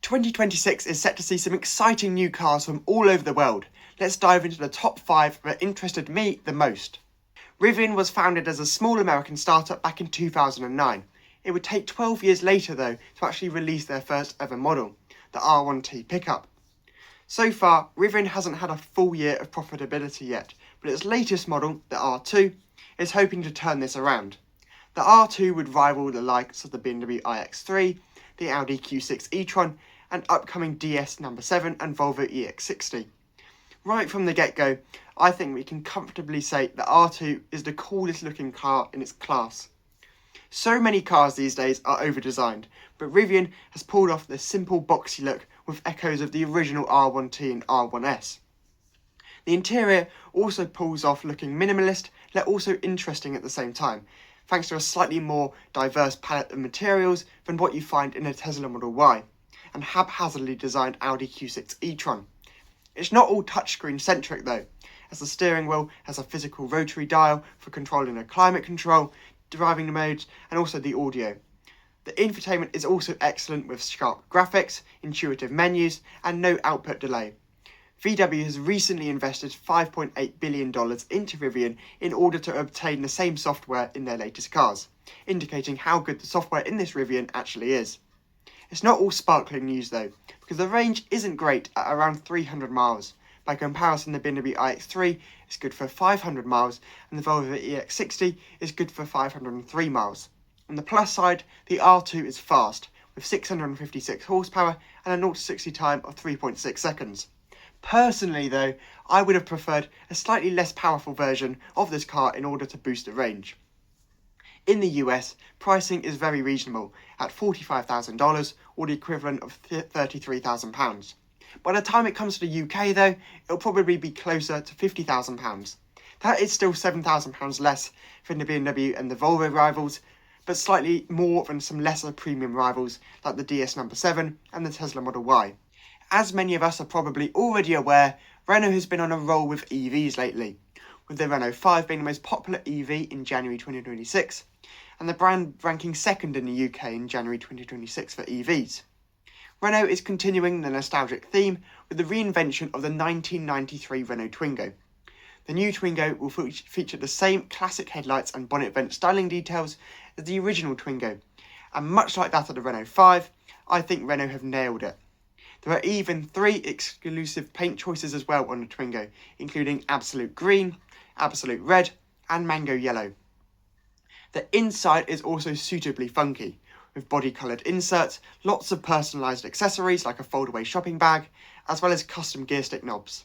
2026 is set to see some exciting new cars from all over the world. Let's dive into the top 5 that interested me the most. Rivian was founded as a small American startup back in 2009. It would take 12 years later though to actually release their first ever model, the R1T pickup. So far, Rivian hasn't had a full year of profitability yet, but its latest model, the R2, is hoping to turn this around. The R2 would rival the likes of the BMW iX3, the Audi Q6 e-tron, and upcoming DS No. 7 and Volvo EX60. Right from the get-go, I think we can comfortably say the R2 is the coolest looking car in its class. So many cars these days are over-designed, but Rivian has pulled off the simple boxy look with echoes of the original R1T and R1S. The interior also pulls off looking minimalist, yet also interesting at the same time, thanks to a slightly more diverse palette of materials than what you find in a Tesla Model Y, and haphazardly designed Audi Q6 e-tron. It's not all touchscreen centric though, as the steering wheel has a physical rotary dial for controlling the climate control, driving modes, and also the audio. The infotainment is also excellent with sharp graphics, intuitive menus, and no output delay. VW has recently invested $5.8 billion into Rivian in order to obtain the same software in their latest cars, indicating how good the software in this Rivian actually is. It's not all sparkling news though, because the range isn't great at around 300 miles. By comparison, the BMW iX3 is good for 500 miles, and the Volvo EX60 is good for 503 miles. On the plus side, the R2 is fast, with 656 horsepower and a 0 to 60 time of 3.6 seconds. Personally though, I would have preferred a slightly less powerful version of this car in order to boost the range. In the US, pricing is very reasonable, at $45,000 or the equivalent of £33,000. By the time it comes to the UK though, it'll probably be closer to £50,000. That is still £7,000 less than the BMW and the Volvo rivals, but slightly more than some lesser premium rivals like the DS No. 7 and the Tesla Model Y. As many of us are probably already aware, Renault has been on a roll with EVs lately, with the Renault 5 being the most popular EV in January 2026, and the brand ranking second in the UK in January 2026 for EVs. Renault is continuing the nostalgic theme with the reinvention of the 1993 Renault Twingo. The new Twingo will feature the same classic headlights and bonnet vent styling details as the original Twingo, and much like that of the Renault 5, I think Renault have nailed it. There are even 3 exclusive paint choices as well on the Twingo, including Absolute Green, Absolute Red, and Mango Yellow. The inside is also suitably funky, with body-coloured inserts, lots of personalised accessories like a fold-away shopping bag, as well as custom gear stick knobs.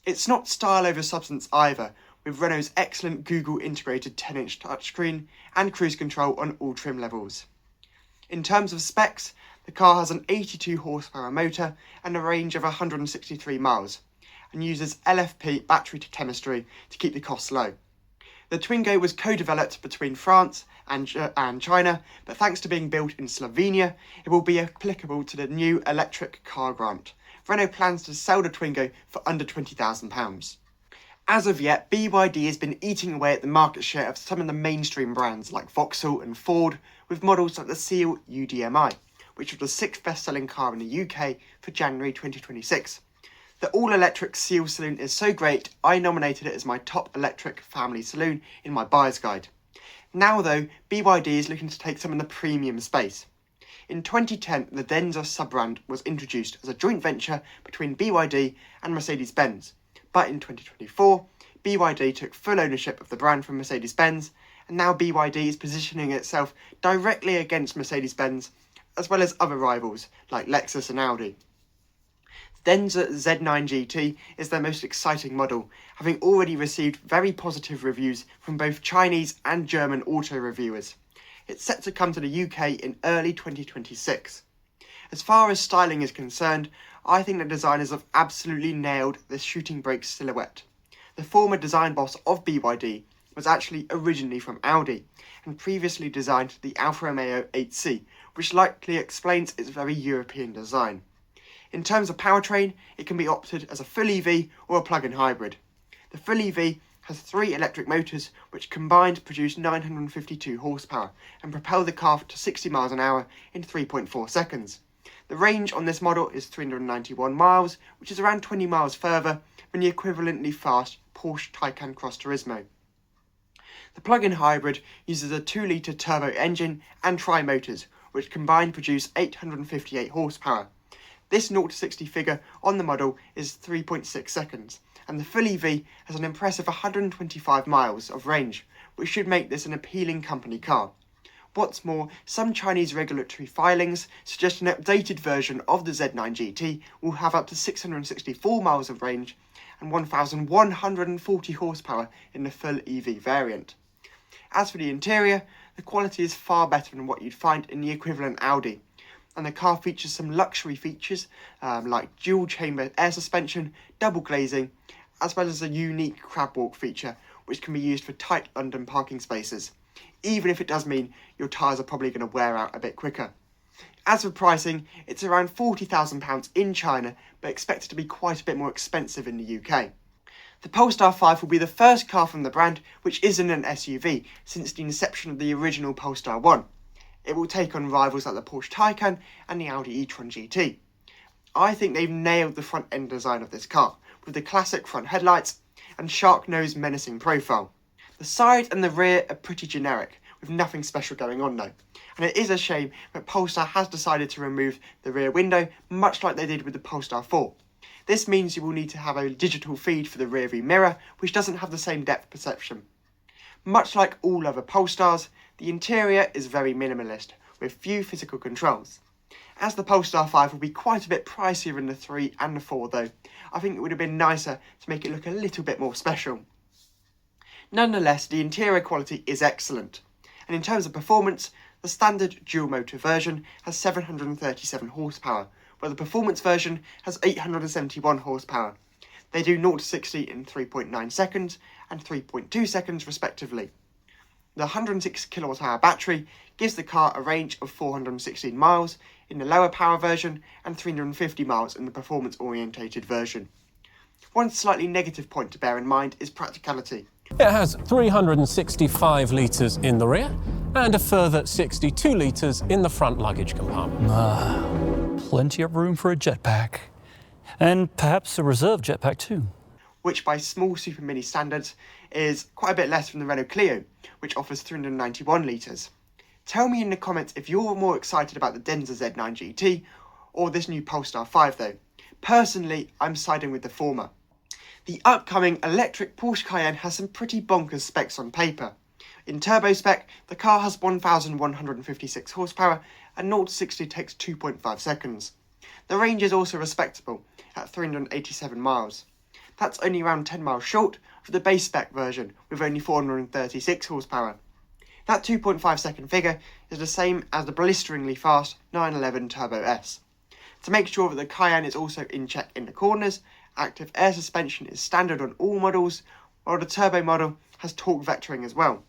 It's not style over substance either, with Renault's excellent Google integrated 10-inch touchscreen and cruise control on all trim levels. In terms of specs, the car has an 82 horsepower motor and a range of 163 miles, and uses LFP battery chemistry to keep the costs low. The Twingo was co-developed between France and China, but thanks to being built in Slovenia, it will be applicable to the new electric car grant. Renault plans to sell the Twingo for under £20,000. As of yet, BYD has been eating away at the market share of some of the mainstream brands like Vauxhall and Ford, with models like the Seal UDMI, which was the 6th best-selling car in the UK for January 2026. The all-electric Seal saloon is so great, I nominated it as my top electric family saloon in my buyer's guide. Now though, BYD is looking to take some of the premium space. In 2010, the Denza sub-brand was introduced as a joint venture between BYD and Mercedes-Benz, but in 2024, BYD took full ownership of the brand from Mercedes-Benz, and now BYD is positioning itself directly against Mercedes-Benz, as well as other rivals like Lexus and Audi. Denza Z9 GT is their most exciting model, having already received very positive reviews from both Chinese and German auto reviewers. It's set to come to the UK in early 2026. As far as styling is concerned, I think the designers have absolutely nailed the shooting brake silhouette. The former design boss of BYD was actually originally from Audi, and previously designed the Alfa Romeo 8C, which likely explains its very European design. In terms of powertrain, it can be opted as a full EV or a plug-in hybrid. The full EV has 3 electric motors which combined produce 952 horsepower and propel the car to 60 miles an hour in 3.4 seconds. The range on this model is 391 miles, which is around 20 miles further than the equivalently fast Porsche Taycan Cross Turismo. The plug-in hybrid uses a 2-litre turbo engine and tri-motors, which combined produce 858 horsepower. This 0-60 figure on the model is 3.6 seconds, and the full EV has an impressive 125 miles of range, which should make this an appealing company car. What's more, some Chinese regulatory filings suggest an updated version of the Z9 GT will have up to 664 miles of range and 1,140 horsepower in the full EV variant. As for the interior, the quality is far better than what you'd find in the equivalent Audi, and the car features some luxury features like dual chamber air suspension, double glazing, as well as a unique crab walk feature which can be used for tight London parking spaces, even if it does mean your tyres are probably going to wear out a bit quicker. As for pricing, it's around £40,000 in China, but expected to be quite a bit more expensive in the UK. The Polestar 5 will be the first car from the brand which isn't an SUV since the inception of the original Polestar 1. It will take on rivals like the Porsche Taycan and the Audi e-tron GT. I think they've nailed the front end design of this car, with the classic front headlights and shark-nosed menacing profile. The side and the rear are pretty generic, with nothing special going on though, and it is a shame that Polestar has decided to remove the rear window, much like they did with the Polestar 4. This means you will need to have a digital feed for the rear view mirror, which doesn't have the same depth perception. Much like all other Polestars, the interior is very minimalist, with few physical controls. As the Polestar 5 will be quite a bit pricier than the 3 and the 4 though, I think it would have been nicer to make it look a little bit more special. Nonetheless, the interior quality is excellent, and in terms of performance, the standard dual motor version has 737 horsepower, where the performance version has 871 horsepower. They do 0-60 in 3.9 seconds and 3.2 seconds respectively. The 106 kWh battery gives the car a range of 416 miles in the lower power version and 350 miles in the performance orientated version. One slightly negative point to bear in mind is practicality. It has 365 litres in the rear and a further 62 litres in the front luggage compartment. Plenty of room for a jetpack. And perhaps a reserve jetpack too. Which by small Super Mini standards is quite a bit less than the Renault Clio, which offers 391 litres. Tell me in the comments if you're more excited about the Denza Z9 GT or this new Polestar 5 though. Personally, I'm siding with the former. The upcoming electric Porsche Cayenne has some pretty bonkers specs on paper. In turbo spec, the car has 1,156 horsepower and 0-60 takes 2.5 seconds. The range is also respectable at 387 miles. That's only around 10 miles short of the base spec version with only 436 horsepower. That 2.5 second figure is the same as the blisteringly fast 911 Turbo S. To make sure that the Cayenne is also in check in the corners, active air suspension is standard on all models, while the turbo model has torque vectoring as well.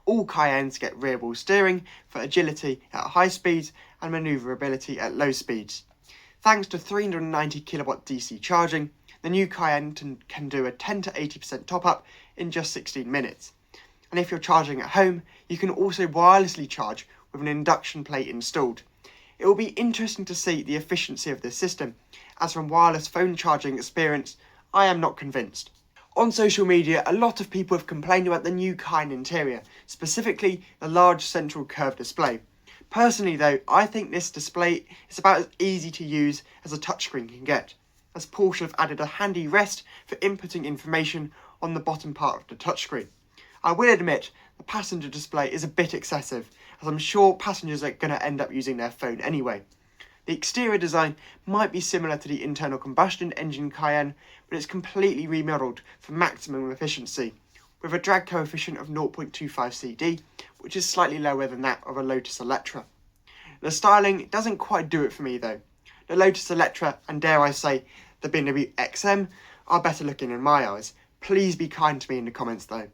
All Cayennes get rear wheel steering for agility at high speeds and manoeuvrability at low speeds. Thanks to 390 kilowatt DC charging, the new Cayenne can do a 10 to 80% top up in just 16 minutes. And if you're charging at home, you can also wirelessly charge with an induction plate installed. It will be interesting to see the efficiency of this system, as from wireless phone charging experience, I am not convinced. On social media, a lot of people have complained about the new Cayenne interior, specifically the large central curved display. Personally though, I think this display is about as easy to use as a touchscreen can get, as Porsche have added a handy rest for inputting information on the bottom part of the touchscreen. I will admit, the passenger display is a bit excessive, as I'm sure passengers are going to end up using their phone anyway. The exterior design might be similar to the internal combustion engine Cayenne, but it's completely remodelled for maximum efficiency, with a drag coefficient of 0.25 CD, which is slightly lower than that of a Lotus Electra. The styling doesn't quite do it for me though. The Lotus Electra, and dare I say, the BMW XM, are better looking in my eyes. Please be kind to me in the comments though.